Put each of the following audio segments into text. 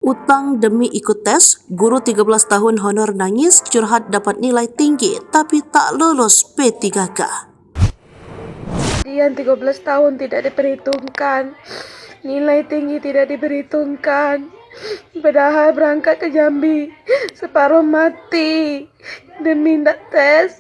Utang demi ikut tes, guru 13 tahun honor nangis curhat dapat nilai tinggi tapi tak lulus P3K. Ujian 13 tahun tidak diperhitungkan, nilai tinggi tidak diperhitungkan. Padahal berangkat ke Jambi, separuh mati demi minta tes.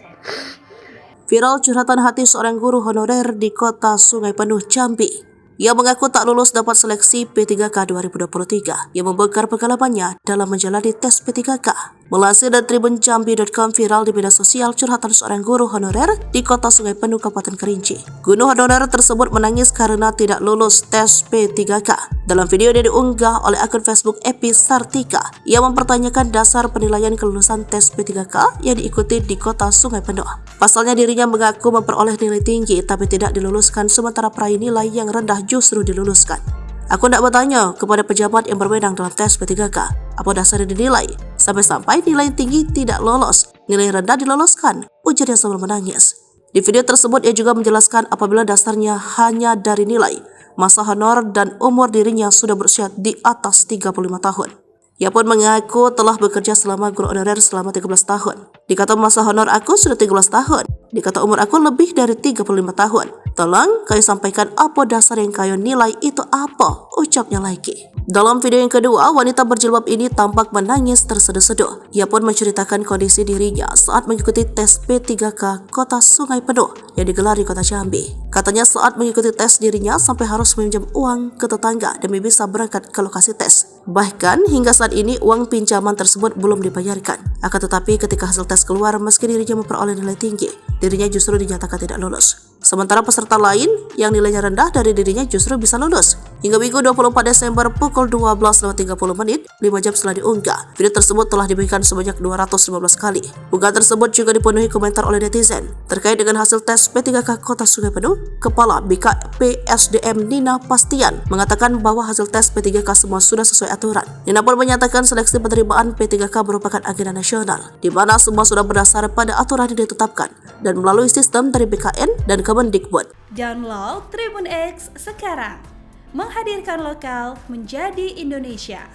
Viral curhatan hati seorang guru honorer di kota Sungai Penuh, Jambi. Ia mengaku tak lulus dapat seleksi P3K 2023 yang membongkar pengalamannya dalam menjalani tes P3K. Melansir dari tribunjambi.com, viral di media sosial curhatan seorang guru honorer di kota Sungai Penuh, Kabupaten Kerinci. Guru honorer tersebut menangis karena tidak lulus tes P3K. Dalam video yang diunggah oleh akun Facebook Epi Sartika, ia mempertanyakan dasar penilaian kelulusan tes P3K yang diikuti di kota Sungai Penuh. Pasalnya dirinya mengaku memperoleh nilai tinggi tapi tidak diluluskan, sementara peraih nilai yang rendah justru diluluskan. Aku tidak bertanya kepada pejabat yang berwenang dalam tes P3K apa dasar dinilai, sampai-sampai nilai tinggi tidak lolos, nilai rendah diloloskan, ujarnya sambil menangis. Di video tersebut ia juga menjelaskan apabila dasarnya hanya dari nilai, masa honor dan umur dirinya sudah berusia di atas 35 tahun. Ia pun mengaku telah bekerja selama guru honorer selama 13 tahun. Dikata masa honor aku sudah 13 tahun. Dikata umur aku lebih dari 35 tahun. Tolong kayu sampaikan apa dasar yang kayu nilai itu apa, ucapnya lagi. Dalam video yang kedua, wanita berjilbab ini tampak menangis terseduh-seduh. Ia pun menceritakan kondisi dirinya saat mengikuti tes P3K Kota Sungai Penuh yang digelar di Kota Jambi. Katanya saat mengikuti tes dirinya sampai harus meminjam uang ke tetangga demi bisa berangkat ke lokasi tes. Bahkan hingga saat ini uang pinjaman tersebut belum dibayarkan. Akan tetapi ketika hasil tes keluar, meski dirinya memperoleh nilai tinggi, dirinya justru dinyatakan tidak lulus. Sementara peserta lain yang nilainya rendah dari dirinya justru bisa lulus. Hingga Minggu 24 Desember pukul 12.30 menit, 5 jam setelah diunggah, video tersebut telah dibagikan sebanyak 215 kali. Unggahan tersebut juga dipenuhi komentar oleh netizen. Terkait dengan hasil tes P3K Kota Sungai Penuh, Kepala BKP SDM Nina Pastian mengatakan bahwa hasil tes P3K semua sudah sesuai aturan. Nina pun menyatakan seleksi penerimaan P3K merupakan agenda nasional, di mana semua sudah berdasar pada aturan yang ditetapkan dan melalui sistem dari BKN dan Kemendikbud. Download Tribun X sekarang, menghadirkan lokal menjadi Indonesia.